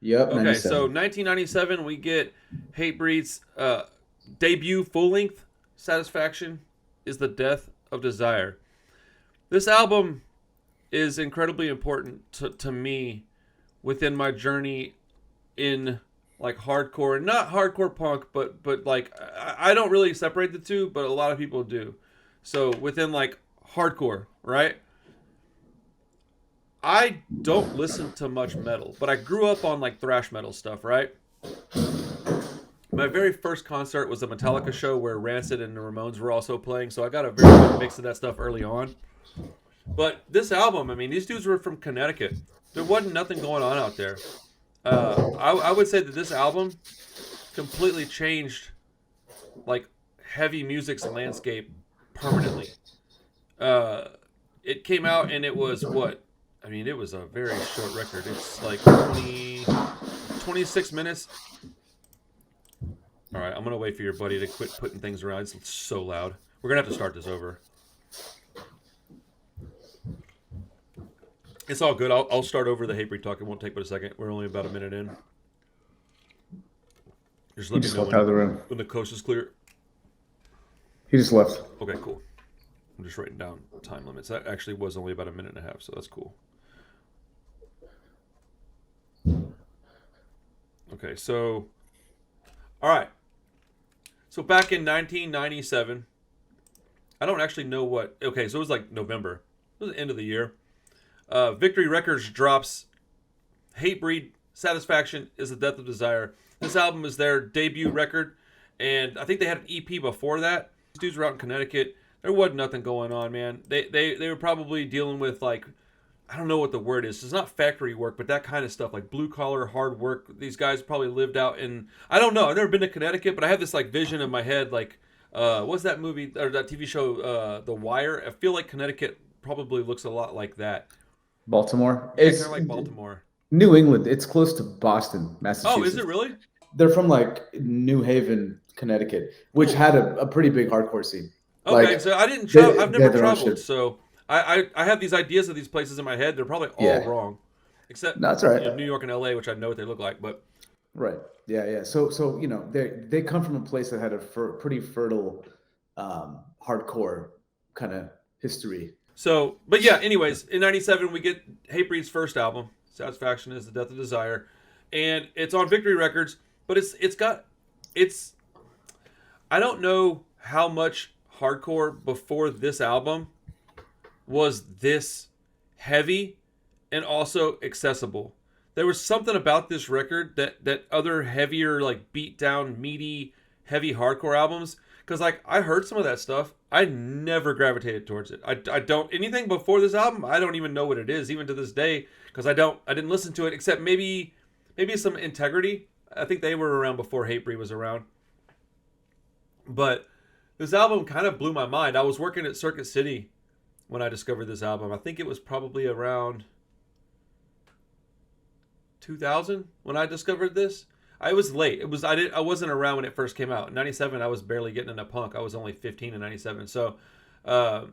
Yep, Okay, so 97. 1997, we get Hatebreed's debut full length, Satisfaction is the Death of Desire. This album is incredibly important to me within my journey in like hardcore, not hardcore punk, but like I don't really separate the two, but a lot of people do. So within like hardcore, right? I don't listen to much metal, but I grew up on like thrash metal stuff, right? My very first concert was a Metallica show where Rancid and the Ramones were also playing, so I got a very good mix of that stuff early on. But this album, I mean, these dudes were from Connecticut. There wasn't nothing going on out there. I would say that this album completely changed like heavy music's landscape permanently. Uh, it came out and it was what? I mean, it was a very short record. It's like 26 minutes. All right, I'm going to wait for your buddy to quit putting things around. It's so loud. We're going to have to start this over. It's all good. I'll start over the Hatebreed talk. It won't take but a second. We're only about a minute in. Just He let me just know left out of the room. when the coast is clear. He just left. Okay, cool. I'm just writing down time limits. That actually was only about a minute and a half, so that's cool. Okay, so all right. So back in 1997, I don't actually know what. Okay, so it was like November. It was the end of the year. Victory Records drops Hatebreed. Satisfaction is the Death of Desire. This album is their debut record, and I think they had an EP before that. These dudes were out in Connecticut. There wasn't nothing going on, man. They were probably dealing with like, I don't know what the word is. It's not factory work, but that kind of stuff, like blue collar, hard work. These guys probably lived out in, I don't know. I've never been to Connecticut, but I have this like vision in my head, like, what's that movie or that TV show, The Wire? I feel like Connecticut probably looks a lot like that. Baltimore. Yeah, kind It's of like Baltimore. New England. It's close to Boston, Oh, is it Massachusetts. really? They're from like New Haven, Connecticut, which Cool. had a pretty big hardcore scene. Okay, Like so I didn't travel. I've they never had their own traveled, shit. so I have these ideas of these places in my head. They're probably all Yeah. wrong, except No, that's all right. New York and L.A., which I know what they look like. But Right. Yeah, yeah. So they come from a place that had a pretty fertile hardcore kind of history. so, but yeah. Anyways, in '97 we get Hatebreed's first album, "Satisfaction Is the Death of Desire," and it's on Victory Records. But it's I don't know how much hardcore before this album was this heavy and also accessible. There was something about this record that other heavier, like beat down, meaty, heavy hardcore albums. Because like I heard some of that stuff, I never gravitated towards it. I don't anything before this album. I don't even know what it is, even to this day, because I didn't listen to it except maybe some Integrity. I think they were around before Hatebreed was around. But this album kind of blew my mind. I was working at Circuit City when I discovered this album. I think it was probably around 2000 when I discovered this. I was late. I wasn't around when it first came out. In '97, I was barely getting into punk. I was only 15 in '97. So, uh,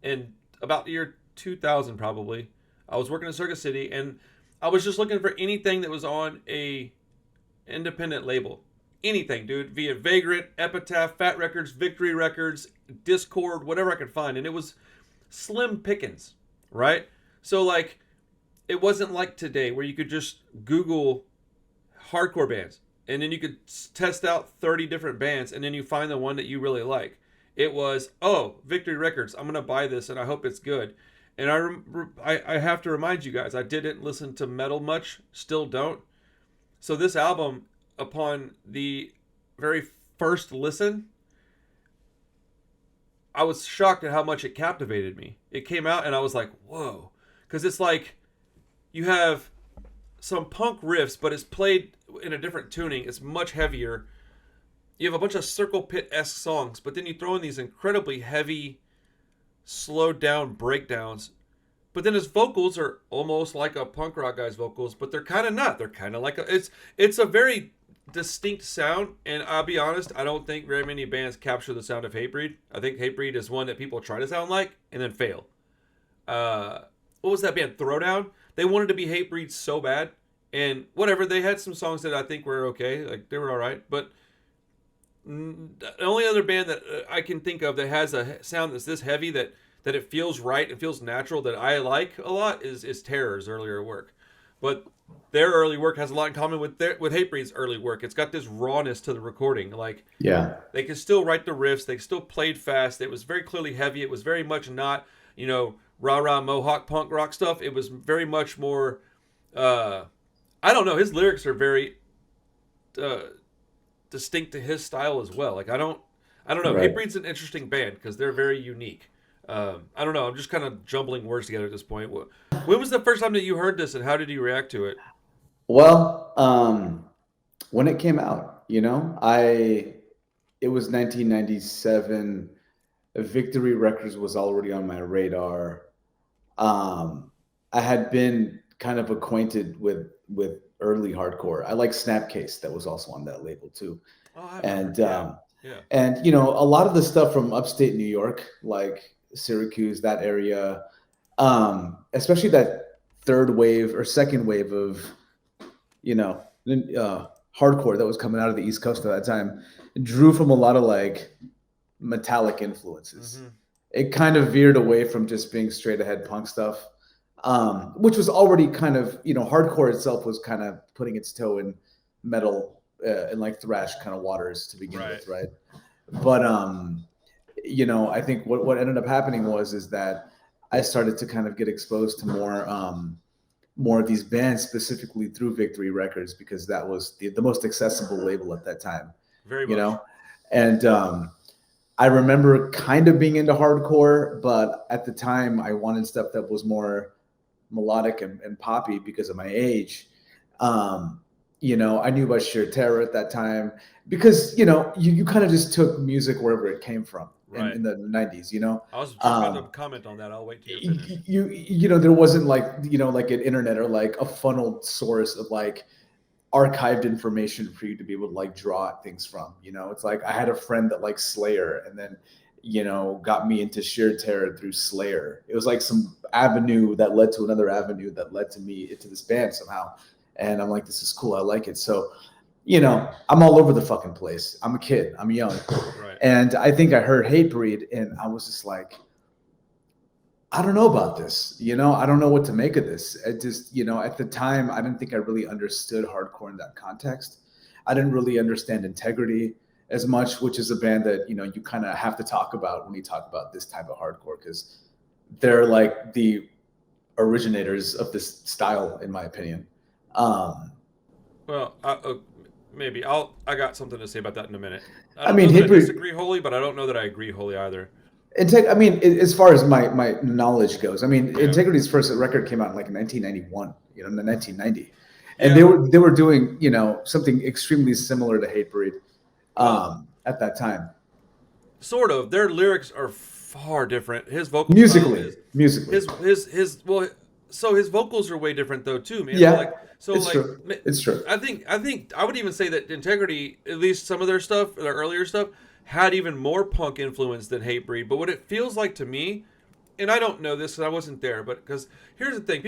in about the year 2000, probably, I was working at Circuit City, and I was just looking for anything that was on a independent label. Anything, dude. Via Vagrant, Epitaph, Fat Records, Victory Records, Discord, whatever I could find, and it was slim pickings, right? So like it wasn't like today where you could just Google hardcore bands and then you could test out 30 different bands and then you find the one that you really like. It was, oh, Victory Records, I'm going to buy this and I hope it's good. And I have to remind you guys, I didn't listen to metal much, still don't. So this album, upon the very first listen, I was shocked at how much it captivated me. It came out and I was like, whoa. Because it's like you have some punk riffs, but it's played in a different tuning. It's much heavier. You have a bunch of Circle Pit-esque songs, but then you throw in these incredibly heavy, slowed down breakdowns. But then his vocals are almost like a punk rock guy's vocals, but they're kind of not. They're kind of like it's a very distinct sound, and I'll be honest, I don't think very many bands capture the sound of Hatebreed. I think Hatebreed is one that people try to sound like and then fail. What was that band? Throwdown? They wanted to be Hatebreed so bad, And whatever, they had some songs that I think were okay, like they were all right. But the only other band that I can think of that has a sound that's this heavy that it feels right, it feels natural, that I like a lot is Terror's earlier work. But their early work has a lot in common with Hatebreed's early work. It's got this rawness to the recording. Like Yeah. they can still write the riffs, they still played fast. It was very clearly heavy. It was very much not, rah rah Mohawk punk rock stuff. It was very much more. I don't know. His lyrics are very uh, distinct to his style as well. Like I don't know. Right. Hatebreed's an interesting band because they're very unique. I don't know. I'm just kind of jumbling words together at this point. When was the first time that you heard this, and how did you react to it? Well, when it came out, it was 1997. Victory Records was already on my radar. I had been kind of acquainted with early hardcore. I like Snapcase, that was also on that label too. Oh, I've And heard. Yeah, yeah. a lot of the stuff from upstate New York, like Syracuse, that area, especially that third wave or second wave of you know hardcore that was coming out of the East Coast at that time, it drew from a lot of like metallic influences. Mm-hmm. It kind of veered away from just being straight ahead punk stuff, which was already kind of, hardcore itself was kind of putting its toe in metal and like thrash kind of waters to begin with, right? But I think what ended up happening is that I started to kind of get exposed to more of these bands specifically through Victory Records, because that was the most accessible label at that time. Very much. And I remember kind of being into hardcore, but at the time I wanted stuff that was more melodic and poppy because of my age. I knew about Sheer Terror at that time because, you kind of just took music wherever it came from in the 90s, I was just about to comment on that. I'll wait till you're finished. There wasn't like, like an internet or like a funneled source of like archived information for you to be able to like draw at things from. It's like I had a friend that liked Slayer and then got me into Sheer Terror through Slayer. It was like some avenue that led to another avenue that led to me into this band somehow, and I'm like, this is cool, I like it. So I'm all over the fucking place. I'm a kid, I'm young, right. And I think I heard Hatebreed and I was just like, I don't know about this. I don't know what to make of this. It just, at the time, I didn't think I really understood hardcore in that context. I didn't really understand Integrity as much, which is a band that, you kind of have to talk about when you talk about this type of hardcore, because they're like the originators of this style, in my opinion. Well, maybe I got something to say about that in a minute. I I mean, know that I Hatebreed, disagree wholly, but I don't know that I agree wholly either. As far as my knowledge goes, Yeah. Integrity's first record came out in like 1991, in 1990, and Yeah. they were doing something extremely similar to Hatebreed at that time. Sort of. Their lyrics are far different. His vocal Musically, his well, so his vocals are way different though too, man. Yeah, Like so, it's like true. It's true. I think I would even say that Integrity, at least some of their stuff, their earlier stuff, had even more punk influence than Hatebreed. But what it feels like to me, and I don't know this because I wasn't there, but because here's the thing,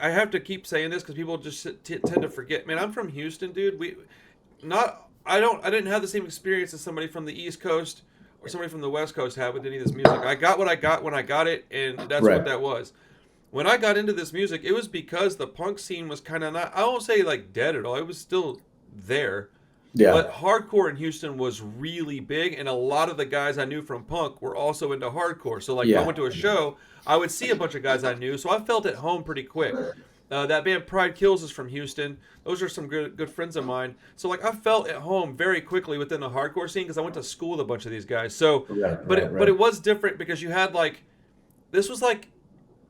I have to keep saying this because people just tend to forget. Man, I'm from Houston, dude. I didn't have the same experience as somebody from the East Coast or somebody from the West Coast had with any of this music. I got what I got when I got it, and that's Right. what that was. When I got into this music, it was because the punk scene was kind of not, I won't say like dead at all. It was still there. Yeah. But hardcore in Houston was really big, and a lot of the guys I knew from punk were also into hardcore. So, like, if I went to a show, I would see a bunch of guys I knew, so I felt at home pretty quick. That band Pride Kills is from Houston. Those are some good friends of mine. So, like, I felt at home very quickly within the hardcore scene because I went to school with a bunch of these guys. So, but it was different because you had, like, this was like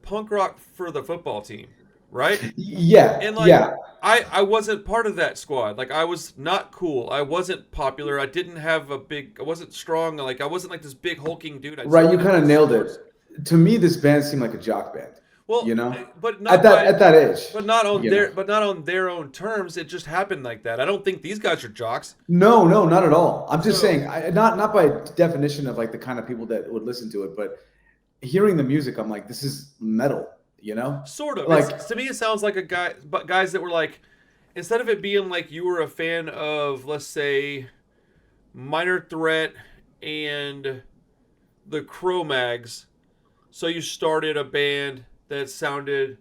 punk rock for the football team, right? Yeah. And like, I wasn't part of that squad. Like, I was not cool. I wasn't popular. I wasn't strong. Like, I wasn't like this big hulking dude. Right. You kind of nailed it. To me, this band seemed like a jock band. Well, but not at that age. But not on their own terms. It just happened like that. I don't think these guys are jocks. No, not at all. I'm just saying, not by definition of like the kind of people that would listen to it, but hearing the music, I'm like, this is metal. you know? Sort of. Like, To me, it sounds like guys that were like, instead of it being like you were a fan of, let's say, Minor Threat and the Cro-Mags, so you started a band that sounded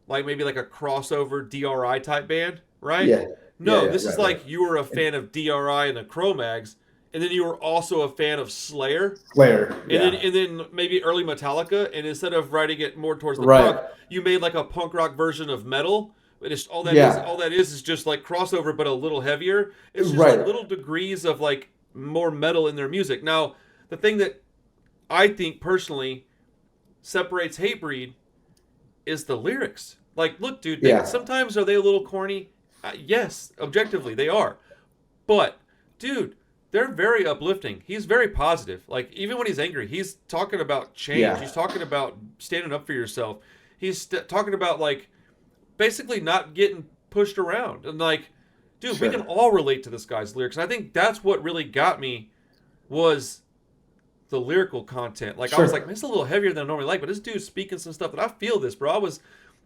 like maybe like a crossover DRI type band, right? yeah, No, this is right, right. like you were a fan of DRI and the Cro-Mags, and then you were also a fan of Slayer, Slayer, yeah, and then maybe early Metallica, and instead of writing it more towards the right, punk, you made like a punk rock version of metal. It's yeah, all that is just like crossover, but a little heavier. It's just like right, little degrees of like more metal in their music. Now, the thing that I think personally separates Hatebreed is the lyrics. Like, look, dude, yeah, sometimes are they a little corny? Yes, objectively they are. But, dude, they're very uplifting. He's very positive. Like, even when he's angry, he's talking about change. yeah, He's talking about standing up for yourself. He's talking about, like, basically not getting pushed around. And, like, dude, we can sure, all relate to this guy's lyrics. And I think that's what really got me was the lyrical content. Like, I was like, sure, man, it's a little heavier than I normally like, but this dude's speaking some stuff that I feel this, bro.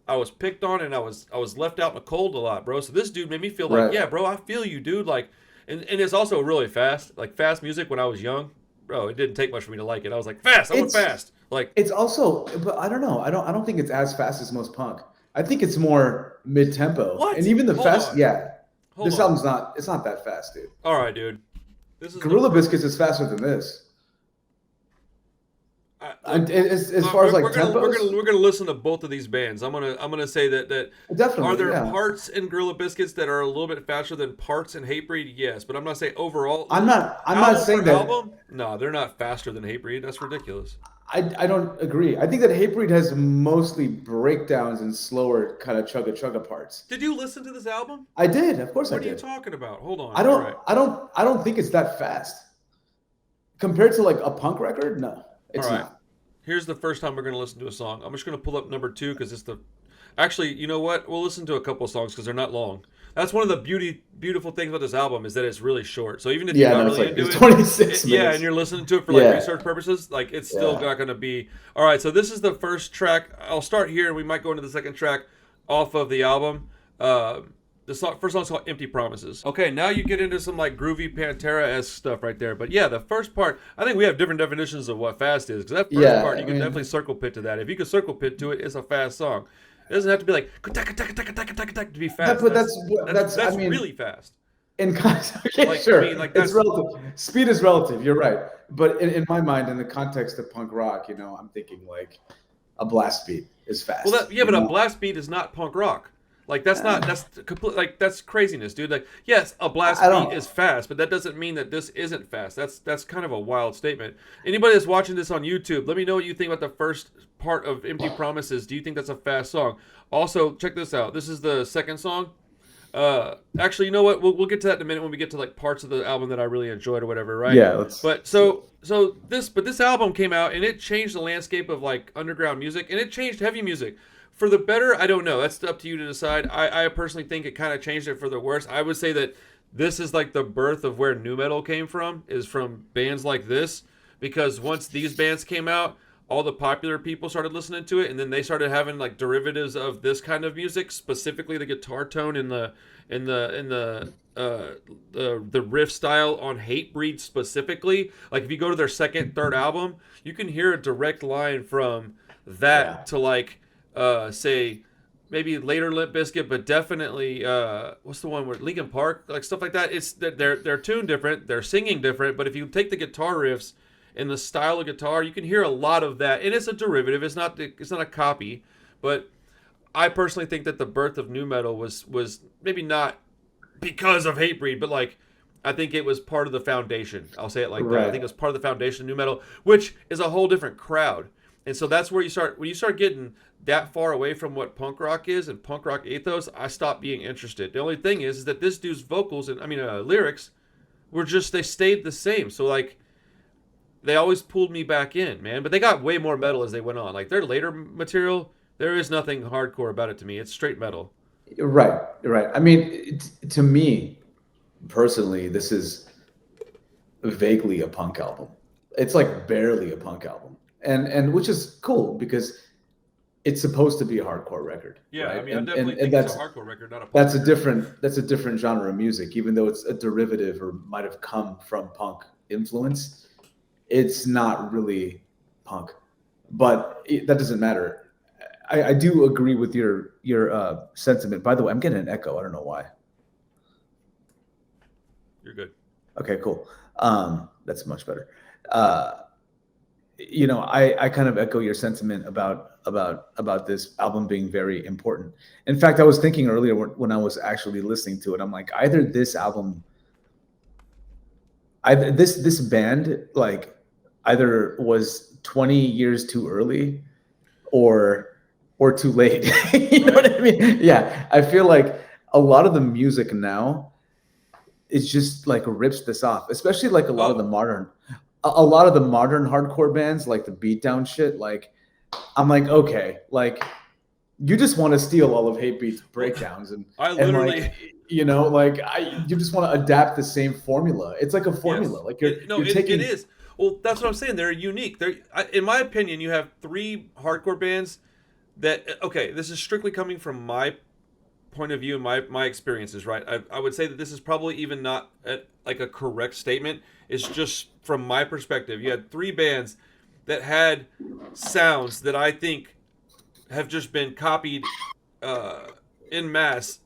I was picked on and I was left out in the cold a lot, bro. So this dude made me feel like, right. yeah, bro, I feel you, dude. Like, and it's also really fast, like fast music. When I was young, bro, it didn't take much for me to like it. I was like, fast, I want It's fast. Like, it's also, but I don't know. I don't think it's as fast as most punk. I think it's more mid tempo, and what? even the Hold fast. on, Yeah, hold this on. album's not. It's not that fast, dude. All right, dude. This is the Gorilla first. Biscuits is faster than this. Look, As far as like tempos, we're gonna listen to both of these bands. I'm gonna say that are definitely, there yeah. parts in Gorilla Biscuits that are a little bit faster than parts in Hatebreed? Yes, but I'm not saying overall. I'm not Album saying for that. album, no, they're not faster than Hatebreed. That's ridiculous. I don't agree. I think that Hatebreed has mostly breakdowns and slower kind of chugga parts. Did you listen to this album? I did, of course I What are you did. talking about? Hold on. All right. I don't think it's that fast compared to like a punk record. No, All it's right. not. Here's the first time we're gonna listen to a song. I'm just gonna pull up number 2 because it's the. Actually, you know what? We'll listen to a couple of songs because they're not long. That's one of the beautiful things about this album is that it's really short. So even if you're Yeah, not no, it's really like into it's it, 26 yeah, minutes. and you're listening to it for like Yeah, research purposes, like it's still yeah. not going to be. All right, so this is the first track. I'll start here, and we might go into the second track off of the album. First song's called "Empty Promises." Okay, now you get into some like groovy Pantera-esque stuff right there. But yeah, the first part, I think we have different definitions of what fast is. Because that first Yeah, part, you I can mean, definitely circle pit to that. If you can circle pit to it, it's a fast song. It doesn't have to be like to be fast. but That's I mean, really fast. in okay, Like I sure, mean, like it's that's relative. Speed is relative. You're right. But in my mind, in the context of punk rock, you know, I'm thinking like a blast beat is fast. well, You but a know, blast beat is not punk rock. Like that's complete. Like that's craziness, dude. Like yes, a blast I beat don't. is fast, but that doesn't mean that this isn't fast. That's kind of a wild statement. Anybody that's watching this on YouTube, let me know what you think about the first part of "Empty Promises." Do you think that's a fast song? Also, check this out. This is the second song. Actually, you know what? We'll get to that in a minute when we get to like parts of the album that I really enjoyed or whatever, right? Yeah, But this album came out and it changed the landscape of like underground music and it changed heavy music. For the better, I don't know. That's up to you to decide. I personally think it kind of changed it for the worse. I would say that this is like the birth of where nu metal came from, is from bands like this. Because once these bands came out, all the popular people started listening to it, and then they started having like derivatives of this kind of music, specifically the guitar tone in the riff style on Hatebreed specifically. Like if you go to their second, third album, you can hear a direct line from that Yeah. to like say maybe later Limp Bizkit, but definitely what's the one where Linkin Park, like stuff like that. It's they're tuned different, they're singing different, but if you take the guitar riffs and the style of guitar, you can hear a lot of that, and it's a derivative. It's not a copy, but I personally think that the birth of nu metal was maybe not because of Hatebreed, but like I think it was part of the foundation. I'll say it like that. I think Right. it was part of the foundation of nu metal, which is a whole different crowd. And so that's where you start when you start getting that far away from what punk rock is and punk rock ethos. I stopped being interested. The only thing is that this dude's vocals and lyrics were just they stayed the same. So like they always pulled me back in, man. But they got way more metal as they went on. Like their later material, there is nothing hardcore about it to me. It's straight metal. Right. Right. I mean, to me personally, this is vaguely a punk album. It's like barely a punk album, and which is cool because it's supposed to be a hardcore record, Yeah, I right? mean, I And definitely think it's a hardcore record, not a punk that's a record. different genre of music, even though it's a derivative or might have come from punk influence. It's not really punk, but that doesn't matter. I do agree with your sentiment. By the way, I'm getting an echo. I don't know why. You're good. Okay, cool. That's much better. Uh, I kind of echo your sentiment about this album being very important. In fact, I was thinking earlier when I was actually listening to it, I'm like, either this album, either this band, like, either was 20 years too early, or too late. You know what I mean? Yeah, I feel like a lot of the music now is just like rips this off, especially like Oh, a lot of the modern hardcore bands, like the beatdown shit. Like, I'm like, okay, like, you just want to steal all of Hatebeat's well, breakdowns, I and like, literally, like, you just want to adapt the same formula. It's like a formula. yes. Like, No, you're it taking is. Well, that's what I'm saying. They're unique. In my opinion, you have three hardcore bands that, okay, this is strictly coming from my point of view and my experiences, right? I would say that this is probably even not like a correct statement. It's just from my perspective. You had three bands that had sounds that I think have just been copied uh, in mass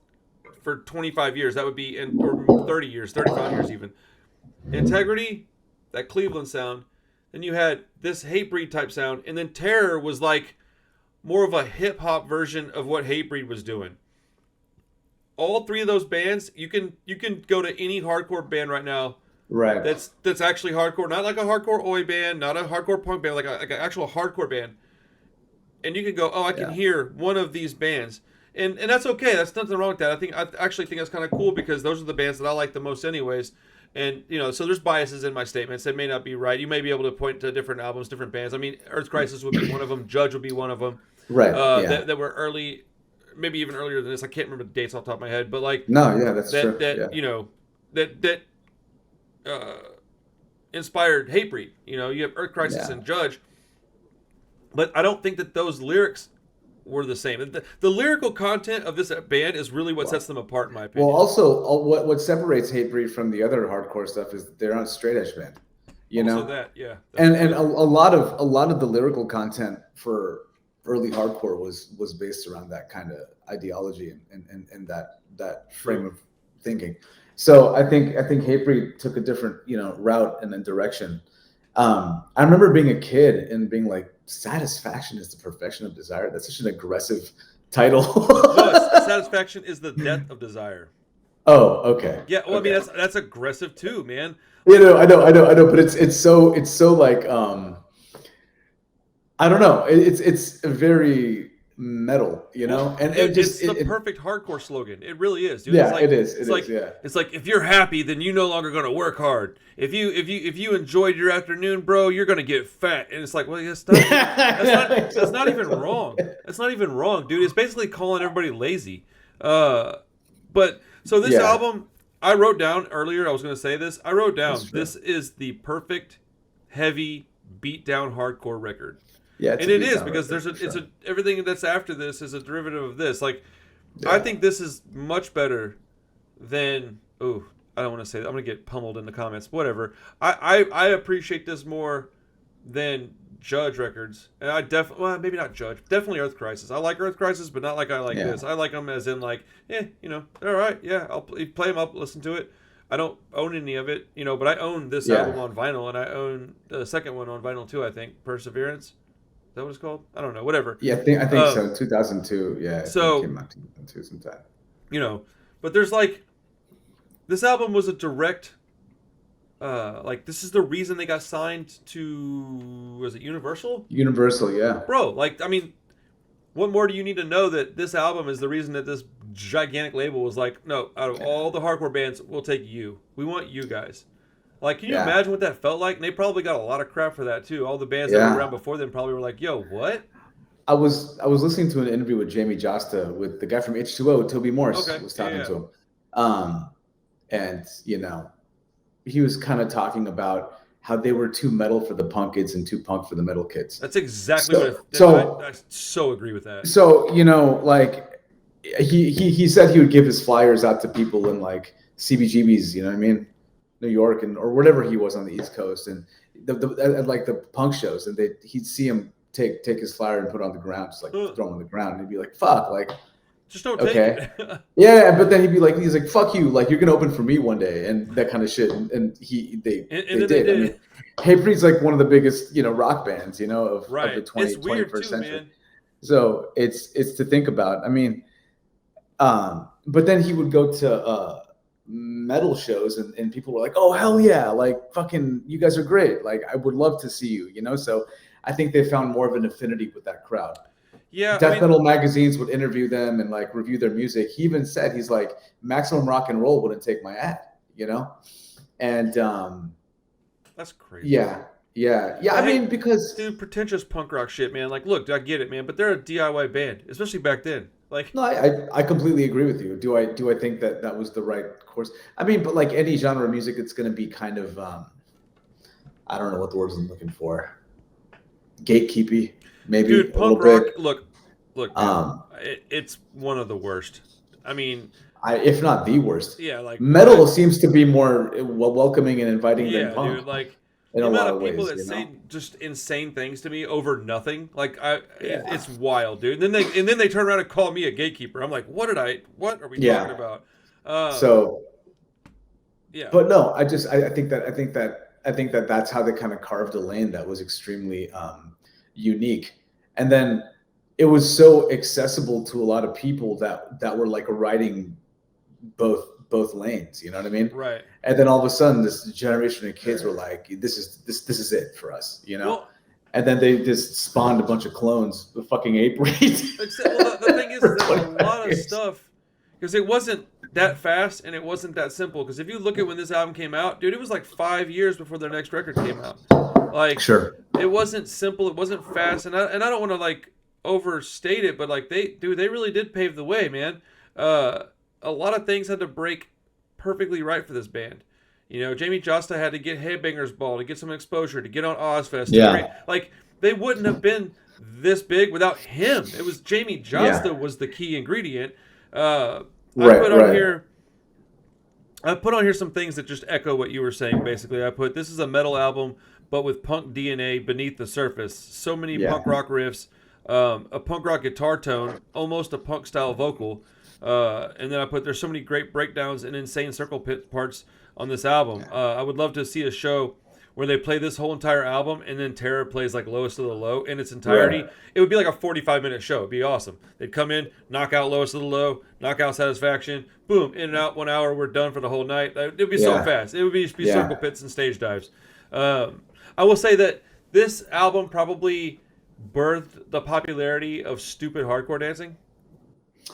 for 25 years. That would be or 30 years, 35 years even. Integrity, that Cleveland sound. Then you had this Hatebreed type sound, and then Terror was like more of a hip hop version of what Hatebreed was doing. All three of those bands, you can go to any hardcore band right now right. that's actually hardcore, not like a hardcore oi band, not a hardcore punk band, like an actual hardcore band, and you can go, oh, I can Yeah, hear one of these bands, and that's okay. That's nothing wrong with that. I actually think that's kind of cool because those are the bands that I like the most, anyways. And so there's biases in my statements. They may not be right. You may be able to point to different albums, different bands. I mean, Earth Crisis would be one of them. Judge would be one of them. right. Yeah. That were early, maybe even earlier than this. I can't remember the dates off the top of my head, but like No, yeah, that's that true. that Yeah, that uh, inspired Hatebreed. You have Earth Crisis yeah. and Judge, but I don't think that those lyrics were the same. The lyrical content of this band is really what sets Well, them apart, in my well, opinion. also, what separates Hatebreed from the other hardcore stuff is they're not a straight edge band, you Also, know, that yeah, that's and true. a lot of the lyrical content for early hardcore was based around that kind of ideology and that frame True. of thinking. So I think Hatebreed took a different route and then direction. I remember being a kid and being like, "Satisfaction is the perfection of desire." That's such an aggressive title. No, satisfaction is the death of desire. Oh, okay, Yeah, well, I mean okay. that's aggressive too, man. You Like, know, I know, but it's so like I don't know. It's very metal, well, and dude, just it's the perfect hardcore slogan. It really is, dude. yeah, it It's is, like yeah. it's like if you're happy, then you no longer gonna work hard. If you enjoyed your afternoon, bro, you're gonna get fat. And it's like, well, that's not even wrong. That's not even wrong, dude. It's basically calling everybody lazy. Uh, but so this Yeah, album, I wrote down earlier. I was gonna say this. I wrote that's down true. this is the perfect heavy beat down hardcore record. Yeah, it's And a it is beatdown because record there's for it's sure. a everything that's after this is a derivative of this. Like I Yeah, think this is much better than I don't want to say that. I'm gonna get pummeled in the comments. Whatever. I appreciate this more than Judge records, and I definitely maybe not Judge, definitely Earth Crisis. I like Earth Crisis, but not like I like yeah, this. I like them as in like all right, yeah, I'll play them up, listen to it. I don't own any of it, but I own this album yeah, on vinyl, and I own the second one on vinyl too. I think Perseverance. Is that what it's called? I don't know. Whatever. yeah. I think Um, so. 2002. Yeah, I think it so came out 2002 sometime. you know, but there's like this album was a direct like this is the reason they got signed to was it Universal? Universal. Yeah, Bro, like I mean, what more do you need to know that this album is the reason that this gigantic label was like, no, out of yeah, all the hardcore bands, we'll take you. We want you guys. Like, can you yeah, imagine what that felt like? And they probably got a lot of crap for that too. All the bands that were yeah. around before them probably were like, yo, what? I was listening to an interview with Jamie Josta with the guy from H2O, Toby Morse Okay, was yeah, talking yeah. to him, and he was kind of talking about how they were too metal for the punk kids and too punk for the metal kids. That's exactly I so agree with that. So, you know, like he said he would give his flyers out to people in like CBGBs, you know what I mean? New York or whatever he was on the East Coast, and at like the punk shows, and he'd see him take his flyer and put it on the ground, just like throw him on the ground, and he'd be like, "Fuck," like, just don't okay. take it. Yeah, but then he's like, "Fuck you," like, you're gonna open for me one day, and that kind of shit, and they did. I mean, Hatebreed's like one of the biggest, you know, rock bands, you know, of the 21st century. Man. So it's to think about. I mean, but then he would go to metal shows and people were like, "Oh, hell yeah, like fucking you guys are great, like I would love to see you," you know. So I think they found more of an affinity with that crowd. Yeah, Death metal magazines would interview them and like review their music. He even said, he's like, Maximum Rock and Roll wouldn't take my ad, you know. And that's crazy. Yeah. I mean, because dude, pretentious punk rock shit, man. Like, look, I get it, man, but they're a DIY band, especially back then. Like, no, I completely agree with you. Do I think that was the right course? I mean, but like any genre of music, it's going to be kind of I don't know what the words I'm looking for. Gatekeepy, maybe. Dude, punk rock. Bit. Look. Man, it's one of the worst. I mean, if not the worst. Yeah, like metal seems to be more welcoming and inviting than punk. Dude, like. In the a amount lot of people ways, that say just insane things to me over nothing, like it's wild, dude. And then they turn around and call me a gatekeeper. I'm like, what are we talking about? But no, I think that that's how they kind of carved a lane that was extremely unique, and then it was so accessible to a lot of people that were like riding both lanes, you know what I mean? Right. And then all of a sudden, this generation of kids were like, "This is it for us," you know. Well, and then they just spawned a bunch of clones, the fucking Hatebreed. The thing is, there's a lot of stuff because it wasn't that fast and it wasn't that simple. Because if you look at when this album came out, dude, it was like 5 years before their next record came out. Like, sure, it wasn't simple, it wasn't fast, and I don't want to like overstate it, but like they really did pave the way, man. A lot of things had to break perfectly right for this band. You know, Jamie Josta had to get Headbangers Ball to get some exposure, to get on Ozfest. Yeah. Like, they wouldn't have been this big without him. It was Jamie Josta was the key ingredient. I put on here some things that just echo what you were saying, basically. I put, this is a metal album, but with punk DNA beneath the surface. So many punk rock riffs, a punk rock guitar tone, almost a punk style vocal. And then I put, there's so many great breakdowns and insane circle pit parts on this album. I would love to see a show where they play this whole entire album and then Terror plays like Lowest of the Low in its entirety. Right. It would be like a 45-minute show. It'd be awesome. They'd come in, knock out Lowest of the Low, knock out Satisfaction, boom, in and out, 1 hour, we're done for the whole night. It'd be so fast. It would be circle pits and stage dives. I will say that this album probably birthed the popularity of stupid hardcore dancing.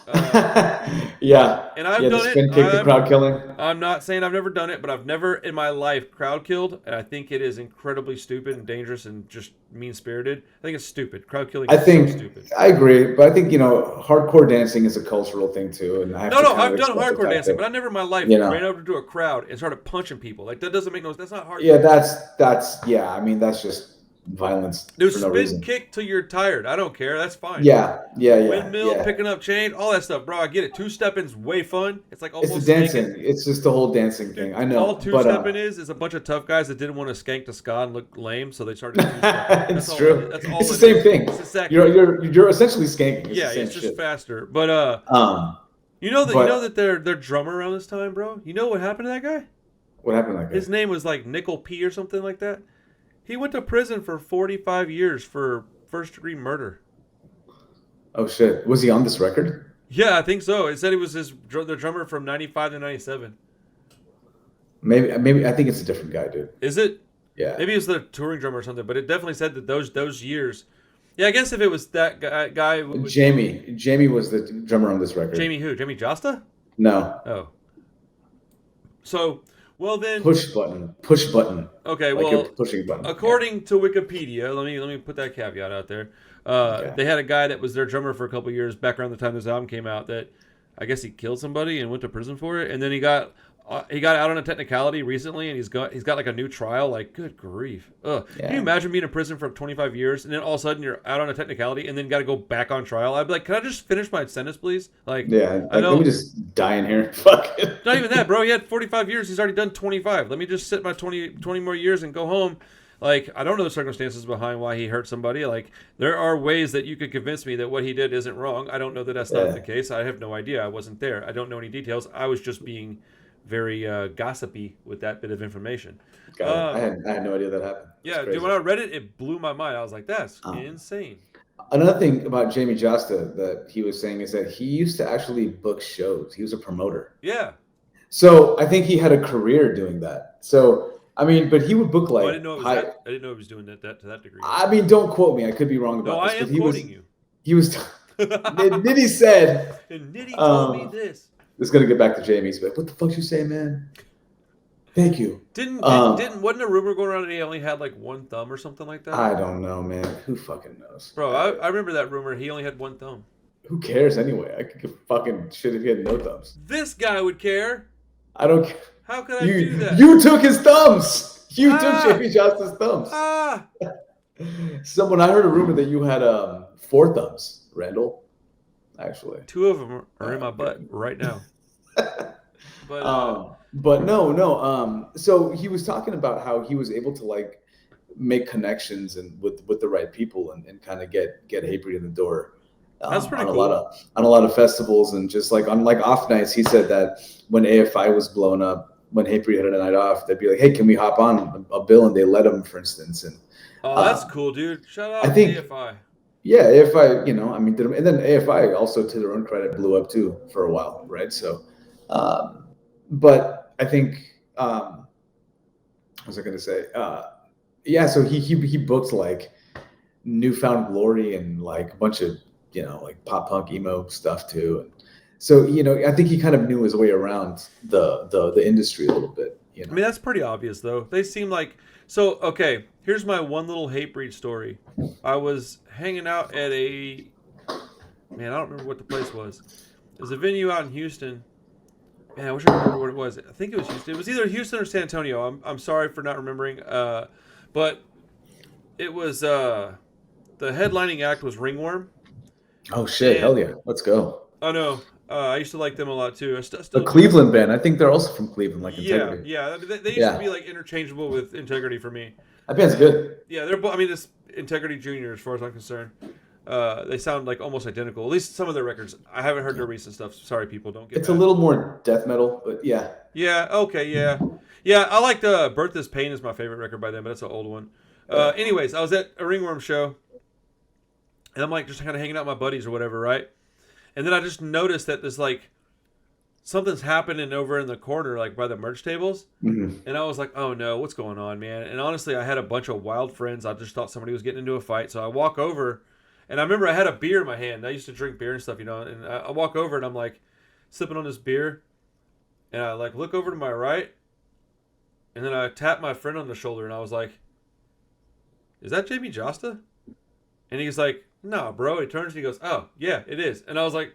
And I've done it. Crowd killing. I'm not saying I've never done it, but I've never in my life crowd killed, and I think it is incredibly stupid and dangerous and just mean-spirited. I think it's stupid. Crowd killing is so stupid. I agree, but I think, you know, hardcore dancing is a cultural thing too, and I've done hardcore dancing, but I never in my life ran over to a crowd and started punching people. Like, that doesn't make no sense. That's not hardcore. Yeah, that's I mean, that's just violence. Dude, for no reason. Kick till you're tired. I don't care. That's fine. Yeah. Windmill, picking up chain, all that stuff, bro. I get it. Two-stepping's way fun. It's like almost it's dancing. Skanking. It's just the whole dancing thing. I know. All two-stepping is a bunch of tough guys that didn't want to skank to ska and look lame, so they started two-stepping. It's true. It's the same thing. It's exactly. You're essentially skanking. It's just faster. But you know that their drummer around this time, bro. You know what happened to that guy? What happened to that guy? His name was like Nickel P or something like that. He went to prison for 45 years for first-degree murder. Oh, shit. Was he on this record? Yeah, I think so. It said he was the drummer from 95 to 97. Maybe. I think it's a different guy, dude. Is it? Yeah. Maybe it was the touring drummer or something, but it definitely said that those years. Yeah, I guess if it was that guy. Jamie was the drummer on this record. Jamie who? Jamie Josta? No. Oh. So... Well then, push button. Okay, like you're pushing a button. According to Wikipedia, let me put that caveat out there. They had a guy that was their drummer for a couple of years back around the time this album came out. That I guess he killed somebody and went to prison for it, and then he got he got out on a technicality recently, and he's got like a new trial. Like, good grief! Ugh. Yeah. Can you imagine being in prison for 25 years, and then all of a sudden you're out on a technicality, and then got to go back on trial? I'd be like, can I just finish my sentence, please? Like, Yeah, I like let me know. just die in here. Fuck it. Not even that, bro. He had 45 years. He's already done 25. Let me just sit my 20 more years and go home. Like, I don't know the circumstances behind why he hurt somebody. Like, there are ways that you could convince me that what he did isn't wrong. I don't know that that's not the case. I have no idea. I wasn't there. I don't know any details. I was just being very gossipy with that bit of information. I had no idea that happened. Yeah, dude, when I read it, it blew my mind. I was like, that's insane. Another thing about Jamie Josta that he was saying is that he used to actually book shows. He was a promoter. Yeah. So I think he had a career doing that. So I mean, but he would book like. I didn't know it was I didn't know he was doing that to that degree. I mean, don't quote me. I could be wrong about this. No, I am quoting you. He was. Nitty said. And Nitty told me this. It's gonna get back to Jamie's, but what the fuck you say, man? Thank you. Wasn't a rumor going around that he only had like one thumb or something like that? I don't know, man. Who fucking knows? Bro, I remember that rumor. He only had one thumb. Who cares anyway? I could give fucking shit if he had no thumbs. This guy would care. I don't care. How could I do that? You took his thumbs. You took Jamie Josta's thumbs. Someone I heard a rumor that you had 4 thumbs, Randall. Actually, 2 of them are in my butt right now. But no. So he was talking about how he was able to like make connections and with the right people and kind of get Hatebreed in the door. That's pretty on cool. On a lot of festivals and just like on like off nights. He said that when AFI was blown up, when Hatebreed had a night off, they'd be like, "Hey, can we hop on a bill?" And they let him, for instance. And that's cool, dude. Shout out to AFI. Yeah, AFI. I mean, and then AFI also, to their own credit, blew up too for a while, right? So, but I think what was I going to say? Yeah, so he booked like Newfound Glory and like a bunch of like pop punk emo stuff too. And so I think he kind of knew his way around the industry a little bit. I mean, that's pretty obvious though. They seem like so. Okay, here's my one little Hatebreed story. I was hanging out at I don't remember what the place was. It was a venue out in Houston. Man, I wish I remember what it was. I think it was Houston. It was either Houston or San Antonio. I'm sorry for not remembering. But it was the headlining act was Ringworm. Oh shit! Hell yeah, let's go. Oh no, I used to like them a lot too. The Cleveland band. I think they're also from Cleveland, like Integrity. Yeah. They used to be like interchangeable with Integrity for me. That band's good. Yeah, they're both. I mean, this Integrity Junior, as far as I'm concerned. They sound like almost identical. At least some of their records. I haven't heard their recent stuff. Sorry, people, don't get. It's mad. A little more death metal, but yeah. Yeah. Okay. Yeah. I like "Birth This Pain" is my favorite record by them, but that's an old one. Anyways, I was at a Ringworm show, and I'm like just kind of hanging out with my buddies or whatever, right? And then I just noticed that there's like something's happening over in the corner, like by the merch tables. Mm-hmm. And I was like, oh no, what's going on, man? And honestly, I had a bunch of wild friends. I just thought somebody was getting into a fight, so I walk over. And I remember I had a beer in my hand. I used to drink beer and stuff, and I walk over and I'm like sipping on this beer, and I like look over to my right, and then I tap my friend on the shoulder, and I was like, "Is that Jamie Josta?" And he's like, "No, bro." He turns and he goes, "Oh, yeah, it is." And I was like,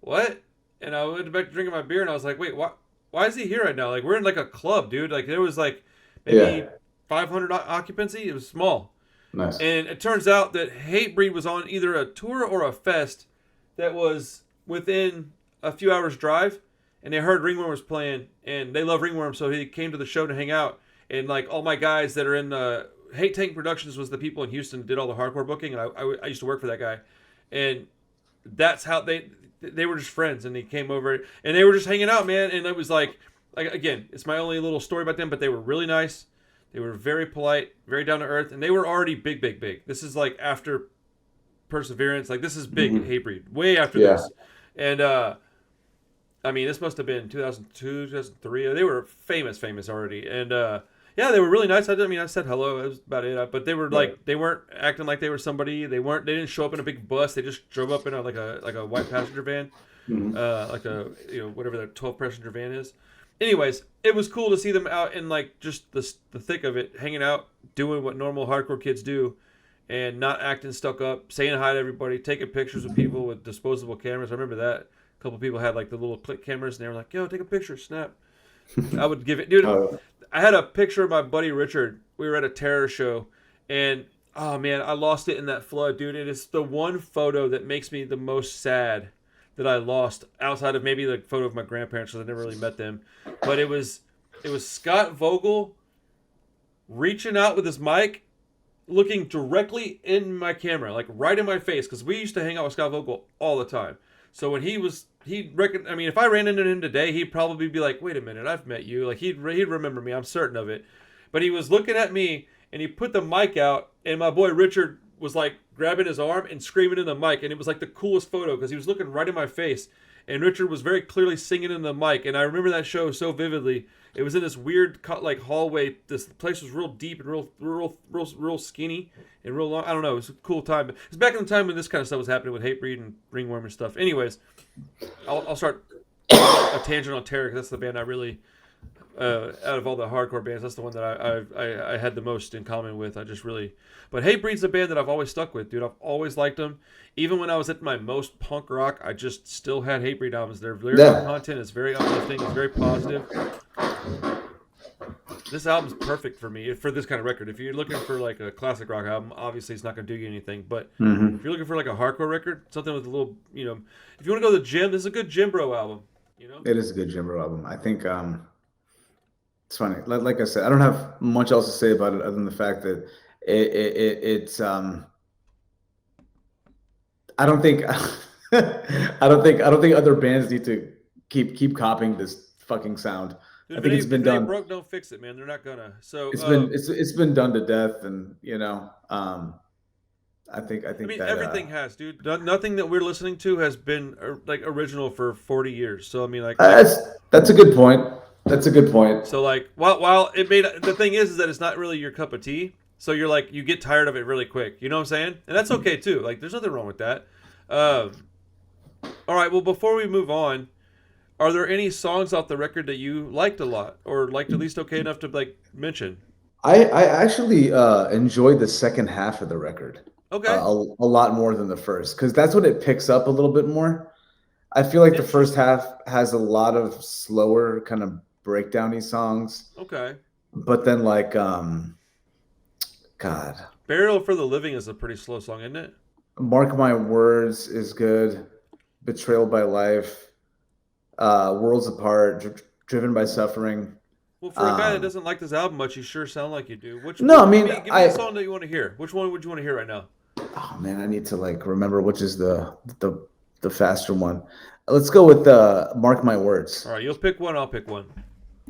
"What?" And I went back to drinking my beer, and I was like, "Wait, why is he here right now? Like we're in like a club, dude. Like there was like maybe 500 occupancy. It was small." Nice. And it turns out that Hatebreed was on either a tour or a fest that was within a few hours drive, and they heard Ringworm was playing, and they love Ringworm, so he came to the show to hang out. And like all my guys that are in Hate Tank Productions was the people in Houston that did all the hardcore booking, and I used to work for that guy, and that's how they were just friends, and they came over and they were just hanging out, man. And it was like again, it's my only little story about them, but they were really nice. They were very polite, very down to earth, and they were already big. This is like after Perseverance. Like this is big Hatebreed, way after this. And I mean, this must have been 2002, 2003. They were famous already. And they were really nice. I said hello. That was about it. But they were like, they weren't acting like they were somebody. They didn't show up in a big bus. They just drove up in a white passenger van, like a whatever the 12 passenger van is. Anyways, it was cool to see them out in like just the thick of it, hanging out, doing what normal hardcore kids do, and not acting stuck up, saying hi to everybody, taking pictures with people with disposable cameras. I remember that. A couple people had like the little click cameras, and they were like, "Yo, take a picture, snap." I would give it, dude. Oh, I had a picture of my buddy Richard. We were at a terror show, and oh man, I lost it in that flood, dude. It is the one photo that makes me the most sad that I lost, outside of maybe the photo of my grandparents, because I never really met them. But it was Scott Vogel reaching out with his mic, looking directly in my camera, like right in my face, because we used to hang out with Scott Vogel all the time. So when I mean, if I ran into him today, he'd probably be like, "Wait a minute, I've met you." Like he'd remember me. I'm certain of it. But he was looking at me, and he put the mic out, and my boy Richard was like grabbing his arm and screaming in the mic, and it was like the coolest photo because he was looking right in my face, and Richard was very clearly singing in the mic, and I remember that show so vividly. It was in this weird like hallway. This place was real deep and real skinny and real long. I don't know. It was a cool time. It was back in the time when this kind of stuff was happening with Hatebreed and Ringworm and stuff. Anyways, I'll start a tangent on Terror, because that's the band I really, out of all the hardcore bands, that's the one that I had the most in common with. But Hatebreed's a band that I've always stuck with, dude. I've always liked them. Even when I was at my most punk rock, I just still had Hatebreed albums. Their lyrical content is very uplifting. It's very positive. This album's perfect for me, for this kind of record. If you're looking for like a classic rock album, obviously it's not going to do you anything. But if you're looking for like a hardcore record, something with a little, if you want to go to the gym, this is a good gym bro album. it is a good Jim Rowe album. I think it's funny. Like I said, I don't have much else to say about it other than the fact that it's I don't think I don't think other bands need to keep copying this fucking sound. Dude, I think it's been if it done. ain't broke, don't fix it, man. They're not gonna. So It's been done to death, and I think I mean, that everything has, dude. Nothing that we're listening to has been like original for 40 years. So I mean, like that's a good point. That's a good point. so like while it made, the thing is that it's not really your cup of tea. So you're like, you get tired of it really quick. You know what I'm saying? And that's okay too. Like there's nothing wrong with that. All right. Well, before we move on, are there any songs off the record that you liked a lot, or liked at least okay enough to like mention? I actually enjoyed the second half of the record Okay. a lot more than the first, because that's when it picks up a little bit more. I feel like the first half has a lot of slower kind of breakdowny songs, Okay. but then like God, Burial for the Living is a pretty slow song, isn't it? Mark My Words is good. Betrayal by Life, Worlds Apart, Driven by Suffering. Well, for a guy that doesn't like this album much, you sure sound like you do. No, I mean, give me a song that you want to hear. Which one would you want to hear right now? Oh man, I need to like remember which is the faster one. Let's go with Mark My Words. All right, you'll pick one, I'll pick one.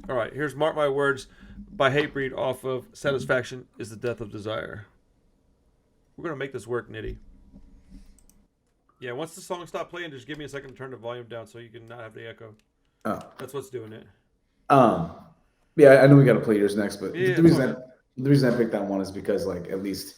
All right, here's Mark My Words by Hatebreed off of Satisfaction is the Death of Desire. We're going to make this work, Nitty. Yeah, once the song stops playing, just give me a second to turn the volume down so you can not have the echo. Oh. That's what's doing it. Yeah, I know we got to play yours next, but Yeah, the reason I picked that one is because like at least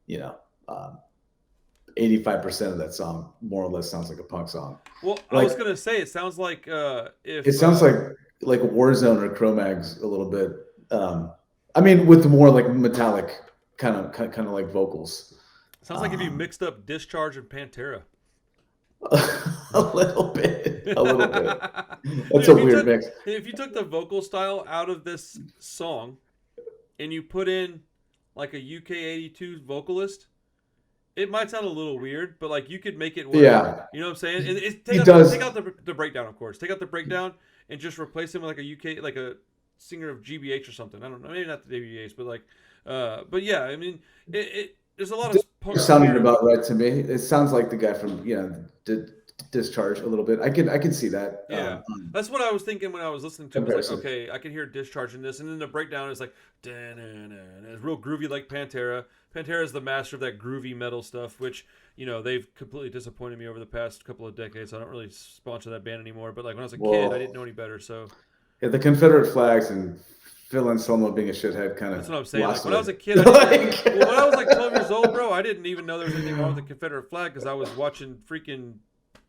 85% of that song more or less sounds like a punk song. Well, like, I was gonna say it sounds like it sounds like Warzone or Cro-Mags a little bit. I mean, with more like metallic kind of like vocals. Sounds like if you mixed up Discharge and Pantera. A little bit. That's a weird mix. If you took the vocal style out of this song and you put in like a UK82 vocalist, it might sound a little weird, but like you could make it work. Yeah. You know what I'm saying? And Take out the breakdown, of course. Take out the breakdown and just replace him with like a UK, like a singer of GBH or something. I don't know. Maybe not the GBH, but like, but yeah, I mean, there's a lot of punk. Sounded about right to me. It sounds like the guy from Discharge a little bit. I can see that. Yeah, that's what I was thinking when I was listening to it. Like, okay, I can hear Discharge in this, and then the breakdown is like, it's real groovy like Pantera. Pantera is the master of that groovy metal stuff, which they've completely disappointed me over the past couple of decades. I don't really sponsor that band anymore. But like when I was a kid, I didn't know any better. So yeah, the Confederate flags and Phil Anselmo being a shithead kind of. That's what I'm saying. Like, when I was a kid, when I was like 12 years old, bro, I didn't even know there was anything wrong with the Confederate flag because I was watching freaking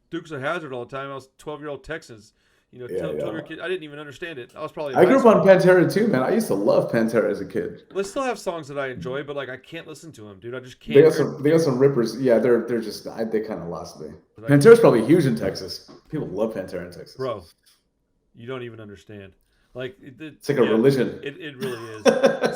Dukes of Hazzard all the time. I was 12-year-old Texans. 12-year-old kid. I didn't even understand it. I was probably. I grew up on Pantera too, man. I used to love Pantera as a kid. They still have songs that I enjoy, but like I can't listen to them, dude. I just can't. They got some rippers. Yeah, they're just they kind of lost me. Pantera's probably huge in Texas. People love Pantera in Texas, bro. You don't even understand. Like It's like a religion. It really is.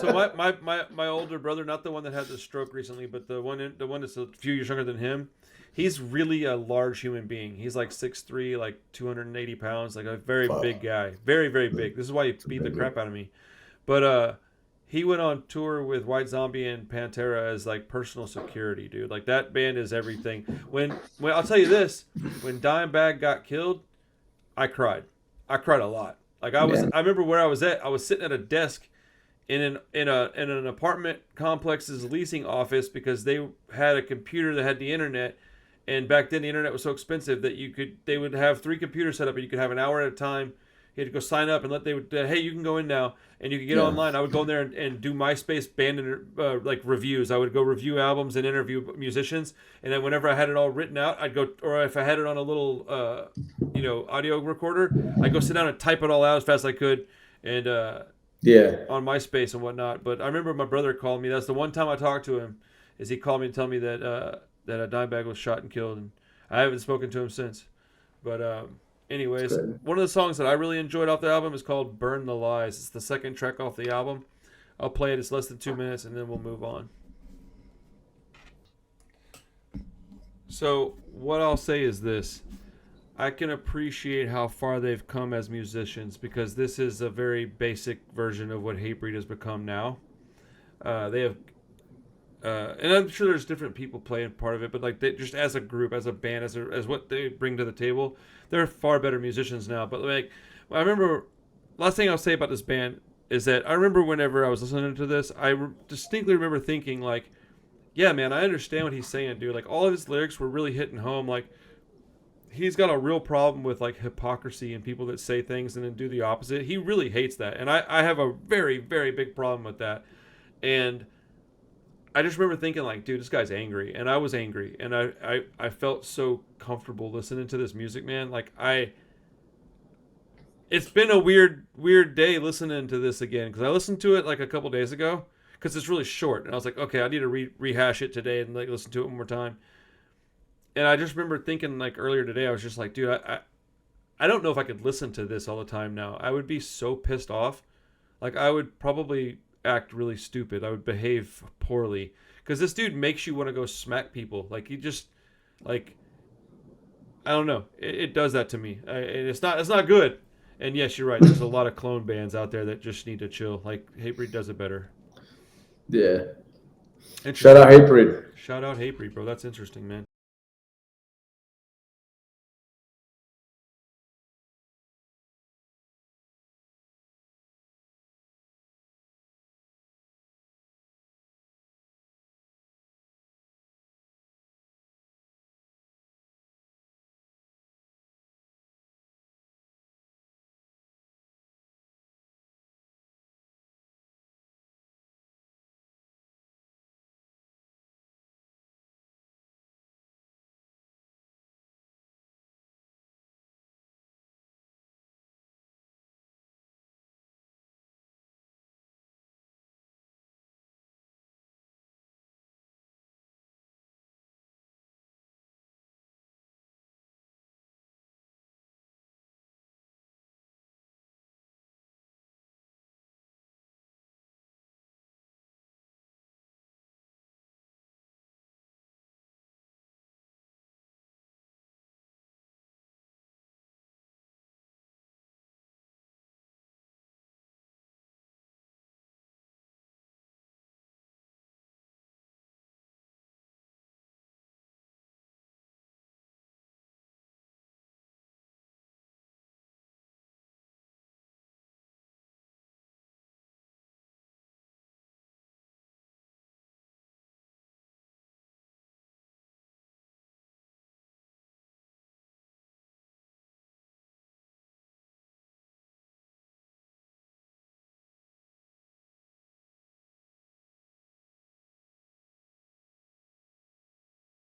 So my older brother, not the one that had the stroke recently, but the one that's a few years younger than him, he's really a large human being. He's like 6'3", like 280 pounds, like a very big guy, very very big. This is why he beat the crap out of me. But he went on tour with White Zombie and Pantera as like personal security, dude. Like that band is everything. When I'll tell you this, when Dimebag got killed, I cried. I cried a lot. Like I remember where I was at. I was sitting at a desk in an apartment complex's leasing office because they had a computer that had the internet, and back then the internet was so expensive that they would have 3 computers set up and you could have an hour at a time. You had to go sign up and hey, you can go in now and you can get online. I would go in there and do MySpace band like reviews. I would go review albums and interview musicians, and then whenever I had it all written out, I'd go, or if I had it on a little audio recorder, I'd go sit down and type it all out as fast as I could, and on MySpace and whatnot. But I remember my brother called me. That's the one time I talked to him, is he called me to tell me that that a Dimebag was shot and killed, and I haven't spoken to him since. But anyways, one of the songs that I really enjoyed off the album is called "Burn the Lies." It's the second track off the album. I'll play it. It's less than 2 minutes, and then we'll move on. So what I'll say is this. I can appreciate how far they've come as musicians, because this is a very basic version of what Hatebreed has become now. They have, and I'm sure there's different people playing part of it, but like they, just as a group, as a band, as what they bring to the table, they're far better musicians now. But like, I remember, last thing I'll say about this band is that I remember whenever I was listening to this, distinctly remember thinking like, yeah, man, I understand what he's saying, dude. Like all of his lyrics were really hitting home. Like, he's got a real problem with like hypocrisy and people that say things and then do the opposite. He really hates that. And I have a very, very big problem with that. And I just remember thinking like, dude, this guy's angry. And I was angry. And I felt so comfortable listening to this music, man. Like it's been a weird day listening to this again. Cause I listened to it like a couple days ago because it's really short. And I was like, okay, I need to rehash it today and like listen to it one more time. And I just remember thinking like earlier today, I was just like, dude, I don't know if I could listen to this all the time now. I would be so pissed off. Like I would probably act really stupid. I would behave poorly. Because this dude makes you want to go smack people. Like he just, like, I don't know. It does that to me. And it's not good. And yes, you're right. There's a lot of clone bands out there that just need to chill. Like Hatebreed does it better. Yeah. Shout out Hatebreed. Shout out Hatebreed, bro. That's interesting, man.